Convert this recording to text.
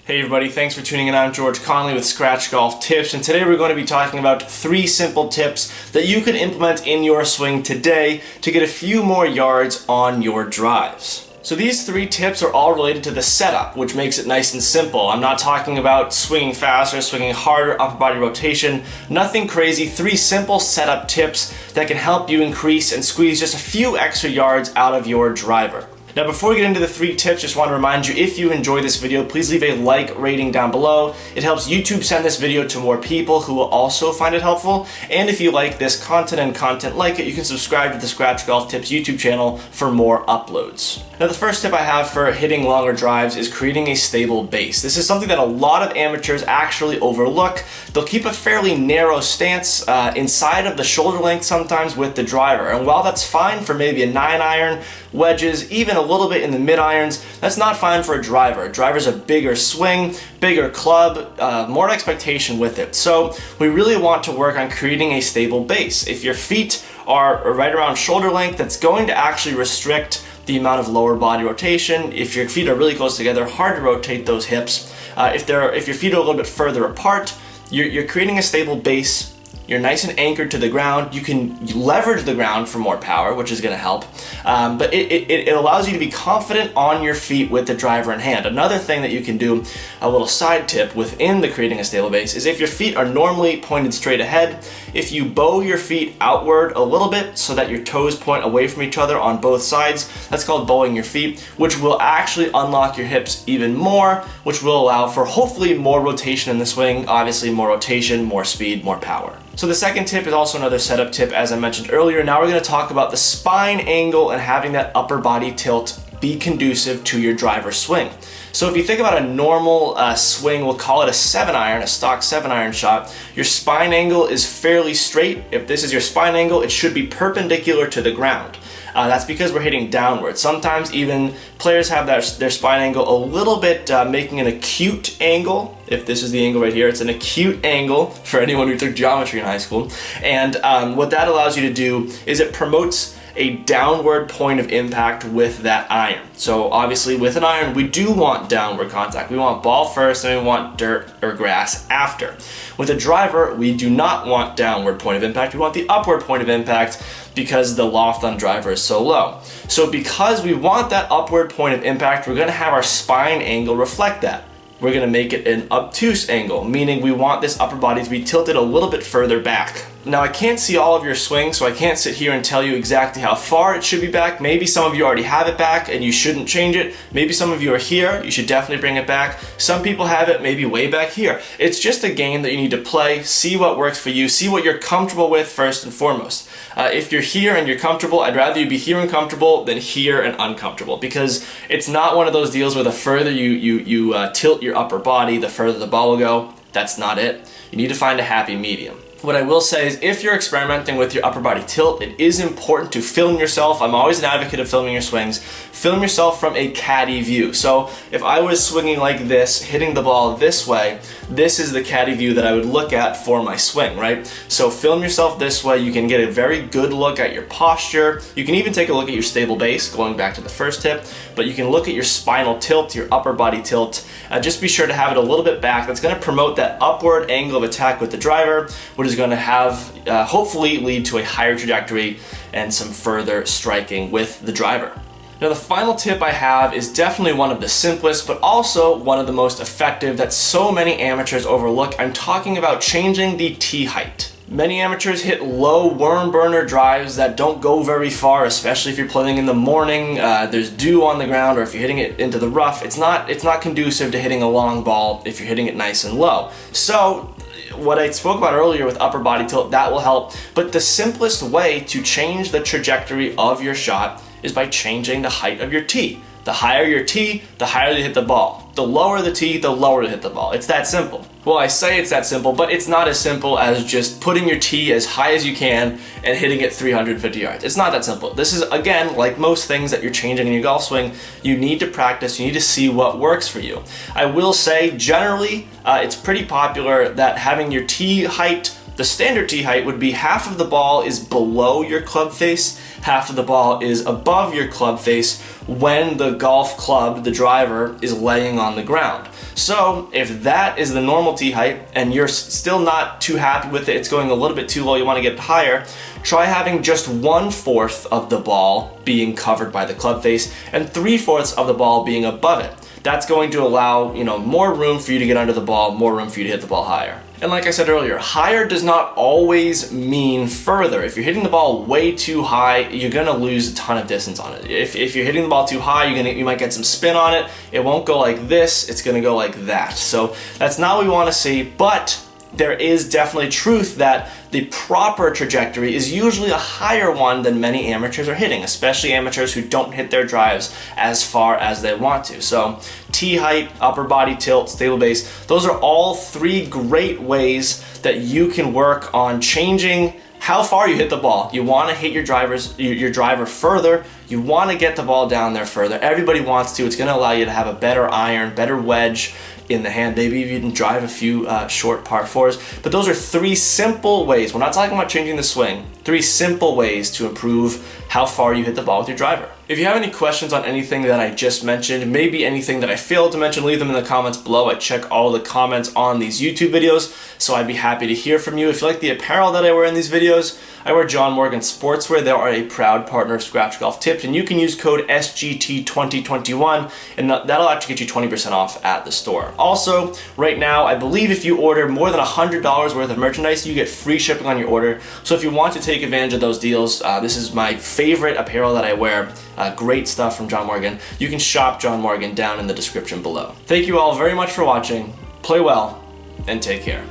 Hey everybody, thanks for tuning in. I'm George Connelly with Scratch Golf Tips, and today we're going to be talking about 3 simple tips that you can implement in your swing today to get a few more yards on your drives. So these 3 tips are all related to the setup, which makes it nice and simple. I'm not talking about swinging faster, swinging harder, upper body rotation, nothing crazy. 3 simple setup tips that can help you increase and squeeze just a few extra yards out of your driver. Now before we get into the 3 tips, just want to remind you, if you enjoyed this video, please leave a like rating down below. It helps YouTube send this video to more people who will also find it helpful. And if you like this content and content like it, you can subscribe to the Scratch Golf Tips YouTube channel for more uploads. Now the first tip I have for hitting longer drives is creating a stable base. This is something that a lot of amateurs actually overlook. They'll keep a fairly narrow stance inside of the shoulder length sometimes with the driver. And while that's fine for maybe a 9-iron, wedges, even a little bit in the mid-irons, that's not fine for a driver. A driver's a bigger swing, bigger club, more expectation with it. So we really want to work on creating a stable base. If your feet are right around shoulder length, that's going to actually restrict the amount of lower body rotation. If your feet are really close together, hard to rotate those hips. If your feet are a little bit further apart, you're creating a stable base. You're nice and anchored to the ground. You can leverage the ground for more power, which is going to help. But it allows you to be confident on your feet with the driver in hand. Another thing that you can do, a little side tip within the creating a stable base, is if your feet are normally pointed straight ahead, if you bow your feet outward a little bit so that your toes point away from each other on both sides, that's called bowing your feet, which will actually unlock your hips even more, which will allow for hopefully more rotation in the swing, obviously more rotation, more speed, more power. So the second tip is also another setup tip, as I mentioned earlier. Now we're going to talk about the spine angle and having that upper body tilt be conducive to your driver swing. So if you think about a normal swing, we'll call it a 7-iron, a stock 7-iron shot, your spine angle is fairly straight. If this is your spine angle, it should be perpendicular to the ground. That's because we're hitting downward. Sometimes even players have their spine angle a little bit making an acute angle. If this is the angle right here, it's an acute angle for anyone who took geometry in high school. And what that allows you to do is it promotes a downward point of impact with that iron. So obviously with an iron, we do want downward contact. We want ball first and we want dirt or grass after. With a driver, we do not want downward point of impact. We want the upward point of impact because the loft on driver is so low. So because we want that upward point of impact, we're gonna have our spine angle reflect that. We're gonna make it an obtuse angle, meaning we want this upper body to be tilted a little bit further back. Now I can't see all of your swings, so I can't sit here and tell you exactly how far it should be back. Maybe some of you already have it back and you shouldn't change it. Maybe some of you are here, you should definitely bring it back. Some people have it maybe way back here. It's just a game that you need to play, see what works for you, see what you're comfortable with first and foremost. If you're here and you're comfortable, I'd rather you be here and comfortable than here and uncomfortable, because it's not one of those deals where the further you tilt your upper body, the further the ball will go. That's not it. You need to find a happy medium. What I will say is, if you're experimenting with your upper body tilt, it is important to film yourself. I'm always an advocate of filming your swings. Film yourself from a caddy view. So if I was swinging like this, hitting the ball this way, this is the caddy view that I would look at for my swing, right? So film yourself this way. You can get a very good look at your posture. You can even take a look at your stable base, going back to the first tip, but you can look at your spinal tilt, your upper body tilt. Just be sure to have it a little bit back. That's going to promote that upward angle of attack with the driver, which is going to have hopefully lead to a higher trajectory and some further striking with the driver. Now the final tip I have is definitely one of the simplest, but also one of the most effective that so many amateurs overlook. I'm talking about changing the tee height. Many amateurs hit low worm burner drives that don't go very far, especially if you're playing in the morning, there's dew on the ground, or if you're hitting it into the rough. It's not conducive to hitting a long ball if you're hitting it nice and low. So what I spoke about earlier with upper body tilt, that will help. But the simplest way to change the trajectory of your shot is by changing the height of your tee. The higher your tee, the higher you hit the ball. The lower the tee, the lower you hit the ball. It's that simple. Well, I say it's that simple, but it's not as simple as just putting your tee as high as you can and hitting it 350 yards. It's not that simple. This is, again, like most things that you're changing in your golf swing, you need to practice, you need to see what works for you. I will say, generally, it's pretty popular that having your tee height, the standard tee height would be half of the ball is below your club face, half of the ball is above your club face when the golf club, the driver, is laying on the ground. So if that is the normal tee height and you're still not too happy with it, it's going a little bit too low, you want to get it higher, try having just 1/4 of the ball being covered by the club face and 3/4 of the ball being above it. That's going to allow, more room for you to get under the ball, more room for you to hit the ball higher. And like I said earlier, higher does not always mean further. If you're hitting the ball way too high, you're gonna lose a ton of distance on it. If you're hitting the ball too high, you might get some spin on it. It won't go like this, it's gonna go like that. So that's not what we wanna see, but there is definitely truth that the proper trajectory is usually a higher one than many amateurs are hitting, especially amateurs who don't hit their drives as far as they want to. So tee height, upper body tilt, stable base, those are all 3 great ways that you can work on changing how far you hit the ball. You want to hit your driver further. You want to get the ball down there further. Everybody wants to. It's going to allow you to have a better iron, better wedge in the hand, maybe even drive a few short par 4s. But those are 3 simple ways. We're not talking about changing the swing. 3 simple ways to improve how far you hit the ball with your driver. If you have any questions on anything that I just mentioned, maybe anything that I failed to mention, leave them in the comments below. I check all the comments on these YouTube videos, so I'd be happy to hear from you. If you like the apparel that I wear in these videos, I wear John Morgan Sportswear. They are a proud partner of Scratch Golf Tips, and you can use code SGT2021, and that'll actually get you 20% off at the store. Also, right now, I believe if you order more than $100 worth of merchandise, you get free shipping on your order. So if you want to take advantage of those deals, this is my favorite apparel that I wear. Great stuff from John Morgan. You can shop John Morgan down in the description below. Thank you all very much for watching. Play well, and take care.